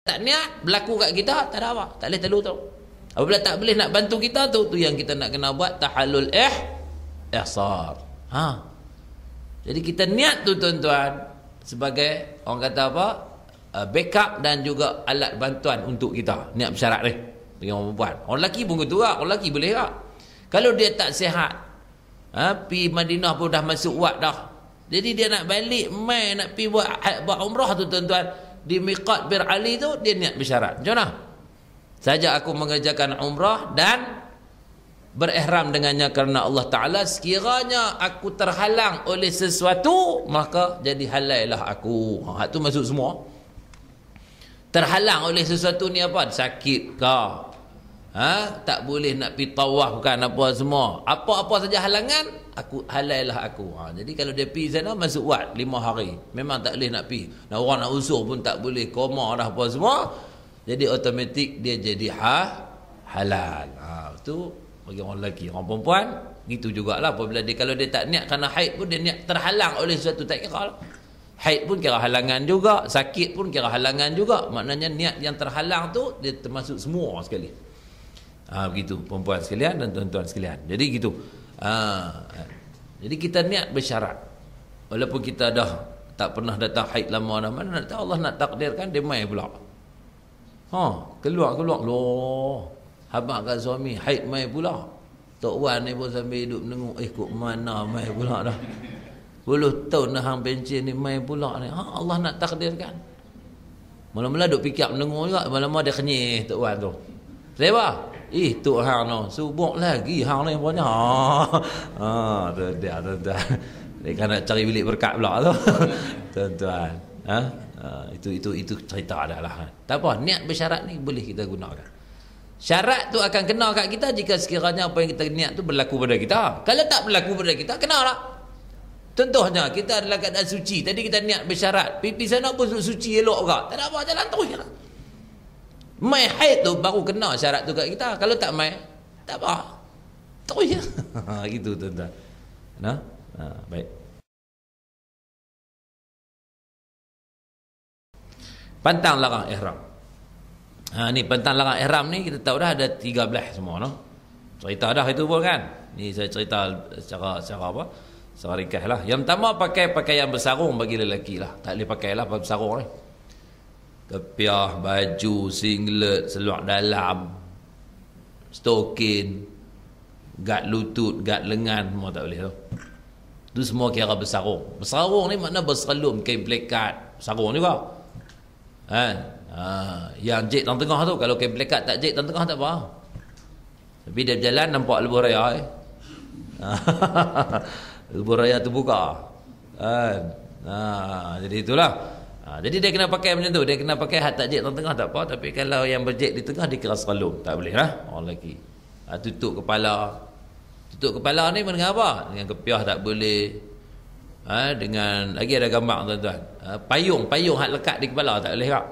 tak niat berlaku kat kita, tak ada apa, tak boleh telu tu. Apabila tak boleh nak bantu kita tu yang kita nak kena buat tahallul ihsar. Jadi kita niat tu tuan-tuan sebagai orang kata apa? Backup dan juga alat bantuan untuk kita. Niat bersyarat ni bagi orang perempuan. Orang lelaki pun gitu lah, orang lelaki boleh tak? Kalau dia tak sihat, pi Madinah pun dah masuk wad dah. Jadi dia nak balik mai nak pi buat umrah tu tuan-tuan, di miqat Bir Ali tu dia niat bersyarat. Macam mana? Saja aku mengerjakan umrah dan berihram dengannya kerana Allah Ta'ala, sekiranya aku terhalang oleh sesuatu maka jadi halailah aku. Hak tu masuk semua. Terhalang oleh sesuatu ni apa? Sakit ke? Tak boleh nak pergi tawaf kan apa semua. Apa-apa saja halangan, aku halailah aku. Jadi kalau dia pergi sana masuk wad 5 hari. Memang tak boleh nak pergi. Nah, orang nak usul pun tak boleh, koma dah apa semua. Jadi automatik dia jadi halal. Itu bagi orang lelaki. Orang perempuan gitu jugalah. Apabila dia, kalau dia tak niat kerana haid pun dia niat terhalang oleh sesuatu, tak kira lah. Haid pun kira halangan juga, sakit pun kira halangan juga. Maknanya niat yang terhalang tu dia termasuk semua sekali. Begitu perempuan sekalian dan tuan-tuan sekalian. Jadi gitu. Jadi kita niat bersyarat. Walaupun kita dah tak pernah datang haid lama dah, mana nak tahu Allah nak takdirkan dia mai pula. Keluar loh. Habaq kat suami haid mai pula. Tok Wan ni pun sambil hidup menengok, kok mana mai pula dah. 10 tahun dah hang pencen ni mai pula ni. Allah nak takdirkan. Mula-mula duk fikir menengok juga, mula-mula dia kenyih Tok Wan tu. Siapa? Tok hang no, subuk lagi hang ni punya. Tuan-tuan. Dia kan nak cari bilik berkat pula tu. Tuan-tuan. Itu cerita dah lah. Tak apa, niat bersyarat ni boleh kita gunakan. Syarat tu akan kena kat kita jika sekiranya apa yang kita niat tu berlaku pada kita. Kalau tak berlaku pada kita, kena tak? Contohnya, kita adalah keadaan suci. Tadi kita niat bersyarat. Pipi sana pun suci elok juga. Tak ada apa, jalan terus je lah. Mai haid tu baru kena syarat tu kat kita. Kalau tak mai, tak apa. Terus je. Gitu tuan-tuan. Baik. Pantang larang ihram. Ni pantang larang ihram ni kita tahu dah ada 13 semua no. Cerita dah itu pun kan. Ni saya cerita secara apa? Secara ringkas lah. Yang pertama, pakai pakaian bersarung bagi lelaki lah. Tak boleh pakai lah bersarung ni. Kepiah, baju, singlet, seluar dalam, stokin, gad lutut, gad lengan, semua tak boleh tu. Itu semua kira bersarung. Bersarung ni makna berserelum, kain plekat, sarung juga. Yang jek tengah-tengah tu, kalau kain plekat tak jek tengah-tengah tak apa. Tapi dia berjalan nampak lebuh raya. Lebuh raya tu buka. Jadi itulah. Jadi dia kena pakai macam tu. Dia kena pakai hat tak jek tengah-tengah tak apa. Tapi kalau yang berjek di tengah, dia kira serelum. Tak boleh lah orang lelaki. Tutup kepala. Tutup kepala ni dengan apa? Dengan kepiah tak boleh. Dengan, lagi ada gambar tuan-tuan. Payung hat lekat di kepala tak boleh tak?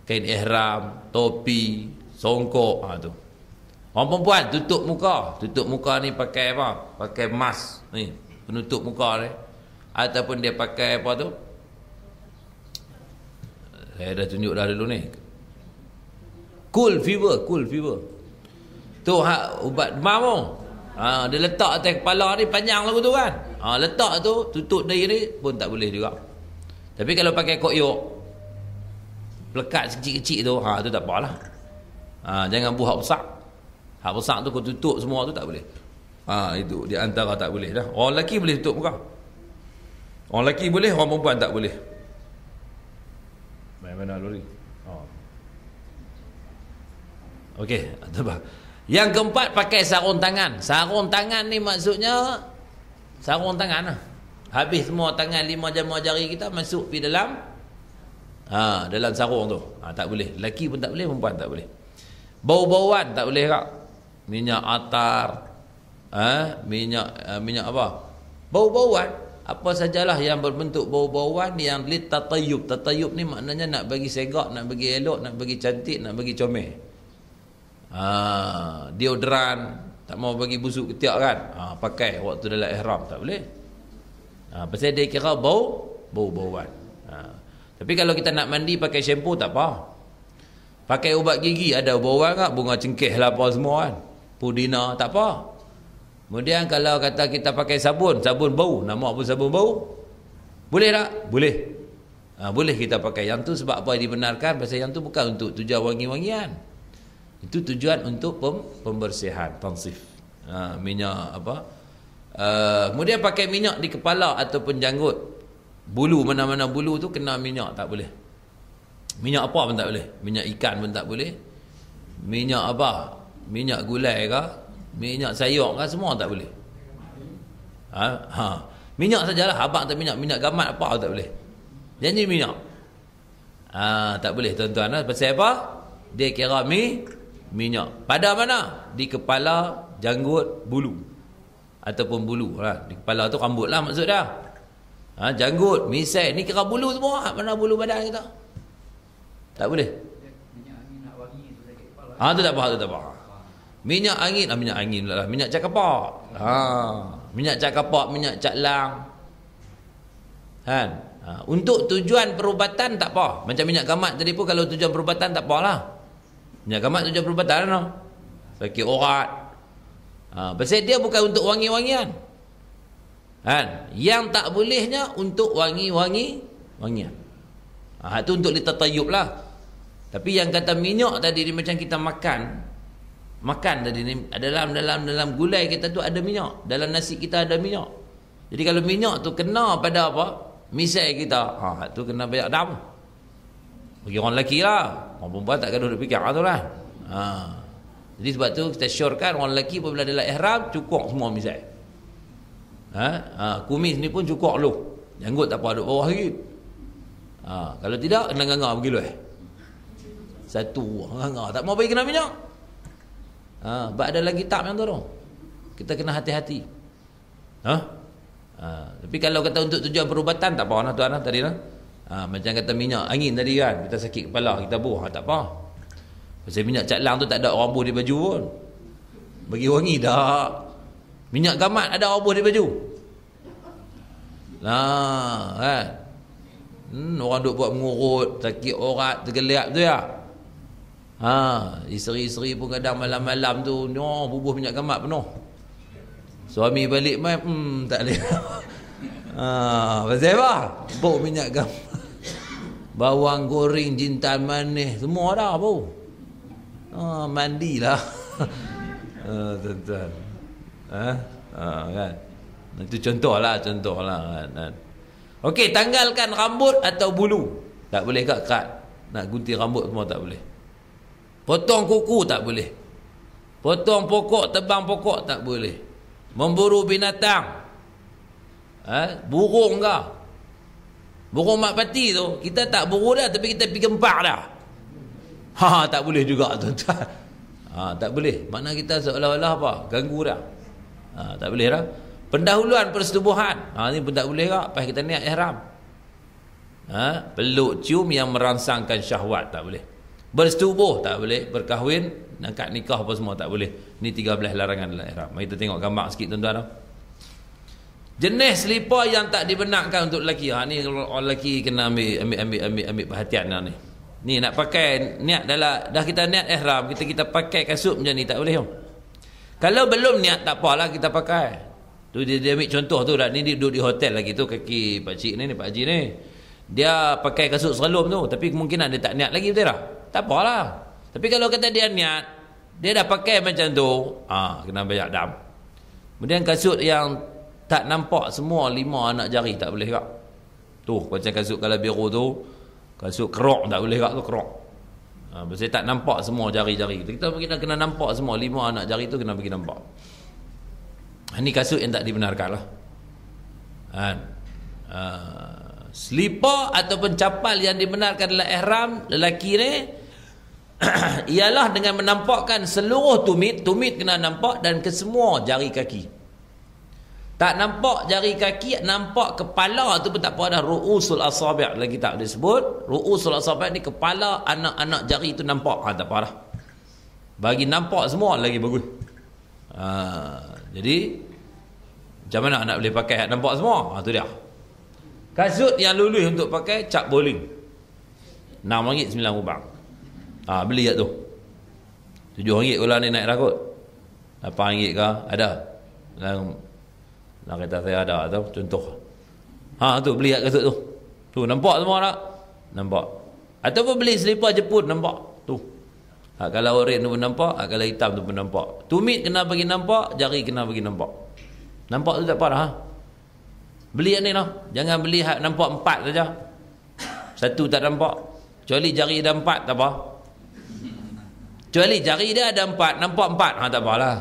Kain ihram, topi, songkok. Tu. Orang perempuan tutup muka. Tutup muka ni pakai apa? Pakai mask ni, penutup muka ni. Ataupun dia pakai apa tu? Saya dah tunjuk dah dulu ni. Cool fever. Tu ubat demam. Dia letak atas kepala ni panjang lagu tu kan. Letak tu tutup dari ni pun tak boleh juga. Tapi kalau pakai koyok, pelekat kecil-kecil tu, tu tak apalah. Jangan buat hak besar. Hak besar tu kau tutup semua tu tak boleh. Itu di antara tak boleh dah. Orang lelaki boleh tutup muka. Orang lelaki boleh, orang perempuan tak boleh. Mana lori? Okey, coba. Yang keempat, pakai sarung tangan. Sarung tangan ni maksudnya sarung tangan lah. Habis semua tangan 5 jari kita masuk pi dalam dalam sarung tu. Tak boleh. Lelaki pun tak boleh, perempuan tak boleh. Bau-bauan tak boleh kak. Minyak atar, minyak apa? Bau-bauan. Apa sajalah yang berbentuk bau-bauan yang litatayub. Tatayub ni maknanya nak bagi segak, nak bagi elok, nak bagi cantik, nak bagi comel. Deodoran, tak mau bagi busuk ketiak kan. Pakai waktu dalam ihram tak boleh. Pasal dia kira bau-bauan. Tapi kalau kita nak mandi pakai shampoo tak apa. Pakai ubat gigi, ada ubat tak? Bunga cengkeh lah apa semua kan. Pudina, tak apa. Kemudian kalau kata kita pakai sabun bau, nama apa sabun bau? Boleh tak? Boleh. Boleh kita pakai. Yang tu sebab apa dibenarkan? Pasal yang tu bukan untuk tujuan wangi-wangian. Itu tujuan untuk pembersihan, tansif. Minyak apa? Kemudian pakai minyak di kepala ataupun janggut. Bulu, mana-mana bulu tu kena minyak, tak boleh. Minyak apa pun tak boleh. Minyak ikan pun tak boleh. Minyak apa? Minyak gulai ke? Minyak sayur ke? Semua tak boleh. Minyak sajalah. Abang tak minyak gamat apa tak boleh. Janji minyak. Tak boleh tuan-tuan. Pasal apa? Dia kira minyak. Pada mana? Di kepala, janggut, bulu. Ataupun bulu. Di kepala tu rambut lah maksud dah. Janggut, misai. Ni kira bulu semua. Mana bulu badan kita? Tak boleh. Minyak angin nak wangi tu sakit kepala. Tu tak apa. Minyak angin, minyak angin lah. Minyak cakapak. Minyak cakapak, minyak caklang. Kan? Untuk tujuan perubatan tak apa. Macam minyak gamat tadi pun kalau tujuan perubatan tak apalah. Minyak gamat tujuan perubatan no. Sakit urat. Pasal dia bukan untuk wangi-wangian. Kan? Yang tak bolehnya untuk wangi-wangian. Itu untuk ditatayub lah. Tapi yang kata minyak tadi ni macam kita makan tadi ni dalam gulai kita tu ada minyak, dalam nasi kita ada minyak. Jadi kalau minyak tu kena pada apa? Misai kita. Tu kena banyak dam. Bagi orang lelaki lah. Orang perempuan tak kena duk fikir tu lah. Jadi sebab tu kita syorkan orang lelaki apabila dalam ihram cukup semua misai. Kumis ni pun cukup lu. Janggut tak apa duk bawah lagi. Kalau tidak kena nganga pergi luar. Satu nganga tak mau bagi kena minyak. Sebab ada lagi tak yang tu. Kita kena hati-hati. Tapi kalau kata untuk tujuan perubatan tak apa lah tuan tadi lah. Macam kata minyak angin tadi kan, kita sakit kepala kita buh, tak apa. Pasal minyak caklang tu tak ada orang buh di baju pun. Bagi wangi dah. Minyak gamat ada orang buh di baju. Kan. Orang duk buat mengurut, sakit urat, tergeliat tu ya. Isteri-isteri pun kadang malam-malam tu bubuh minyak gamat penuh. Suami balik mai tak boleh. Pasal apa? Bau minyak gamat. Bawang goreng, jintan manis, semua dah bau. Mandilah. Tuan-tuan. Kan. Itu contohlah kan. Okey, tanggalkan rambut atau bulu. Tak boleh kat. Nak gunting rambut semua tak boleh. Potong kuku tak boleh. Potong pokok, tebang pokok tak boleh. Memburu binatang. Burung ke? Burung mak pati tu, kita tak buru dah tapi kita pergi gempak dah. Tak boleh juga tuan-tuan. Tak boleh. Makna kita seolah-olah apa? Ganggu dah. Tak boleh dah. Pendahuluan persetubuhan. Ni pun tak boleh tak? Pas kita niat ihram. Peluk cium yang merangsangkan syahwat tak boleh. Bersetubuh tak boleh. Berkahwin, akad nikah apa semua tak boleh. Ni 13 larangan dalam ihram. Mari kita tengok gambar sikit tuan-tuan. Jenis selipar yang tak dibenarkan untuk lelaki. Ni orang lelaki kena ambil perhatian ni. Ni nak pakai niat dah kita niat ihram, kita pakai kasut macam ni tak boleh. Kalau belum niat tak apalah kita pakai. Tu dia ambil contoh tu dah. Ni dia duduk di hotel lagi tu kaki pak cik ni pak haji ni. Dia pakai kasut seralum tu tapi kemungkinan dia tak niat lagi betul tak? Tak apalah. Tapi kalau kata dia niat, dia dah pakai macam tu, kena bayar dam. Kemudian kasut yang tak nampak semua 5 anak jari tak boleh tak? Tu macam kasut kalau biru tu, kasut kerok tak boleh tak tu kerok. Pasal tak nampak semua jari-jari. Kita kena nampak semua 5 anak jari tu kena bagi nampak. Ini kasut yang tak dibenarkan lah. Selipar ataupun capal yang dibenarkan dalam ihram lelaki ni ialah dengan menampakkan seluruh tumit kena nampak dan kesemua jari kaki. Tak nampak jari kaki, nampak kepala tu pun tak apa dah. Ru'usul asabi' dalam kitab disebut. Ru'usul asabi' ni kepala anak-anak jari tu nampak. Tak apa dah. Bagi nampak semua lagi bagus. Jadi macam mana nak boleh pakai nampak semua? Tu dia. Kasut yang lulus untuk pakai cap bowling. RM6 9 rubang. Beli kat tu. RM7 kalau ni naik dah kot. RM8 ke? Ada. Nak kata saya ada tu, contoh. Tu beli kat kasut tu. Tu nampak semua tak? Nampak. Ataupun beli selipar Jepun, nampak. Tu. Kalau oren tu pun nampak, kalau hitam tu pun nampak. Tumit kena bagi nampak, jari kena bagi nampak. Nampak tu tak apa dah. Beli yang ni lah. Jangan beli hak nampak 4 saja. Satu tak nampak. Kecuali jari ada 4, tak apa. Kecuali jari dia ada 4, nampak 4, tak apalah.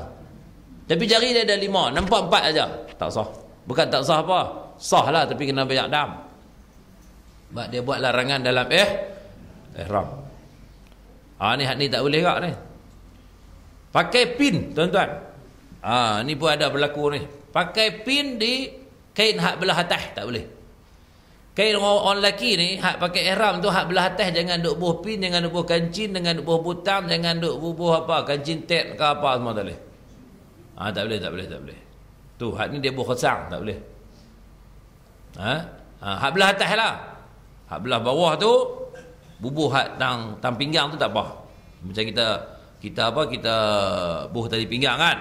Tapi jari dia ada 5, nampak 4 saja. Tak sah. Bukan tak sah apa. Sah lah, tapi kena banyak dam. Sebab dia buat larangan dalam ihram. Ni hak ni tak boleh kak ni. Pakai pin, tuan-tuan. Ni pun ada berlaku ni. Pakai pin di kain hak belah atas, tak boleh. Kain orang lelaki ni, hak pakai ihram tu hak belah atas jangan duk buh pin, jangan duk buh kancing, jangan duk buh butang, jangan duk buh apa, kancing tet ke apa semua tak boleh. Tak boleh. Tu hak ni dia buh khosang, tak boleh. Hak belah atas lah. Hak belah bawah tu bubuh hak tang pinggang tu tak apa. Macam kita buh tali pinggang kan.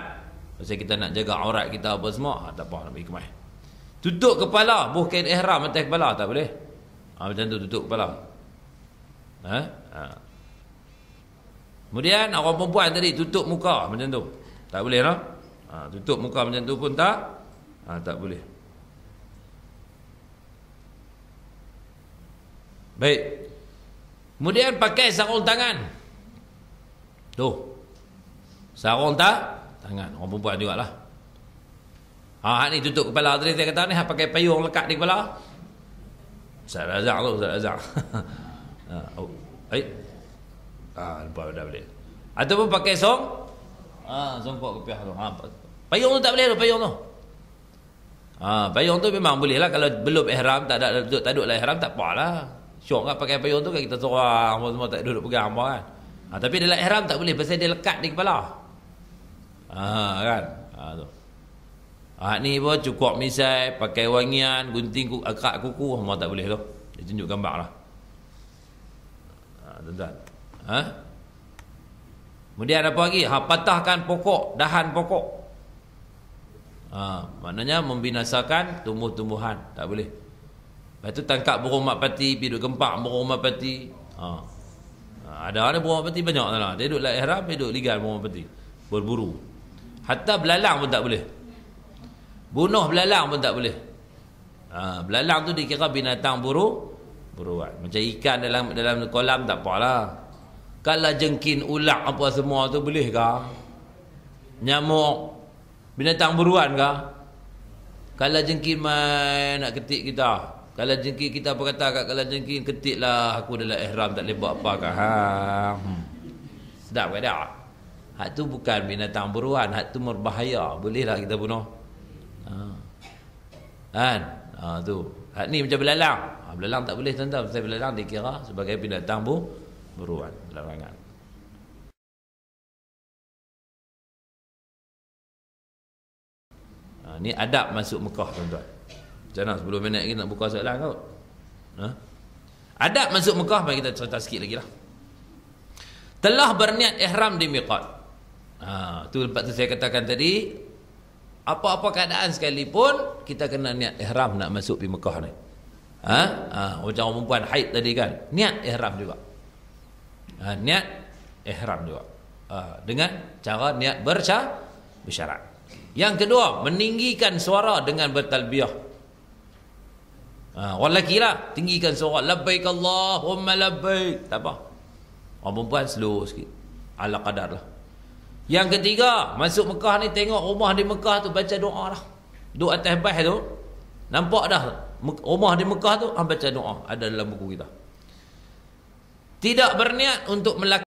Pasal kita nak jaga aurat kita apa semua, tak apa nak bagi kemah. Tutup kepala, buh kain ihram atas kepala tak boleh. Macam tu tutup kepala. Kemudian orang perempuan tadi tutup muka macam tu. Tak boleh lah. Tutup muka macam tu pun tak boleh. Baik. Kemudian pakai sarung tangan. Tu. Sarung tangan. Orang perempuan jugalah. Ni tutup kepala tadi saya kata ni pakai payung lekat di kepala. Ustaz Razak tu, Ustaz Razak. Lupa dah boleh. Ataupun pakai songkok kepiah tu. Payung tu tak boleh tu, payung tu. Payung tu memang boleh lah kalau belum ihram, tak duduk lah ihram, tak apalah. Syok kan pakai payung tu kan kita seorang semua tak duduk pegang apa kan. Tapi dalam ihram tak boleh pasal dia lekat di kepala. Kan? Tu. Ni pun cukup misai, pakai wangian, gunting akak kuku, semua tak boleh tu. Dia tunjuk gambar lah. Tuan-tuan. Kemudian apa lagi? Patahkan pokok, dahan pokok. Maknanya membinasakan tumbuh-tumbuhan, tak boleh. Lepas tu tangkap burung merpati, pergi duduk gempak burung merpati. Ada burung merpati banyak lah. Dia duduk ihram, dia duduk ligan burung merpati. Berburu. Hatta belalang pun tak boleh. Bunuh belalang pun tak boleh. Belalang tu dikira binatang buruan. Macam ikan dalam kolam tak apalah. Kalau jengkin, ulat apa semua tu boleh ke? Nyamuk, binatang buruan ke? Kalau jengkin main nak ketik kita. Kalau jengkin kita apa kata kat kalau jengkin ketiklah aku dalam ihram tak boleh buat apa ke? Sedap ke tak? Hak tu bukan binatang buruan, hak tu berbahaya. Bolehlah kita bunuh. Kan? Tu. Hak ni macam belalang. Belalang tak boleh tuan-tuan. Pasal belalang dikira sebagai binatang buruan. Larangan. Ni adab masuk Mekah tuan-tuan. Macam mana 10 minit lagi nak buka soalan kot. Adab masuk Mekah, mari kita cerita sikit lagi lah. Telah berniat ihram di miqat. Tu lepas tu saya katakan tadi, apa-apa keadaan sekalipun kita kena niat ihram nak masuk di Mekah ni. Macam orang perempuan haid tadi kan, niat ihram juga. Niat ihram juga. Dengan cara niat bersyarat. Yang kedua, meninggikan suara dengan bertalbiyah. Orang lelaki lah, tinggikan suara, labbaik Allahumma labbaik. Tak apa. Orang perempuan slow sikit, ala qadar lah. Yang ketiga, masuk Mekah ni tengok rumah di Mekah tu, baca doa lah. Duduk atas bas tu, nampak dah rumah di Mekah tu, baca doa. Ada dalam buku kita. Tidak berniat untuk melakukan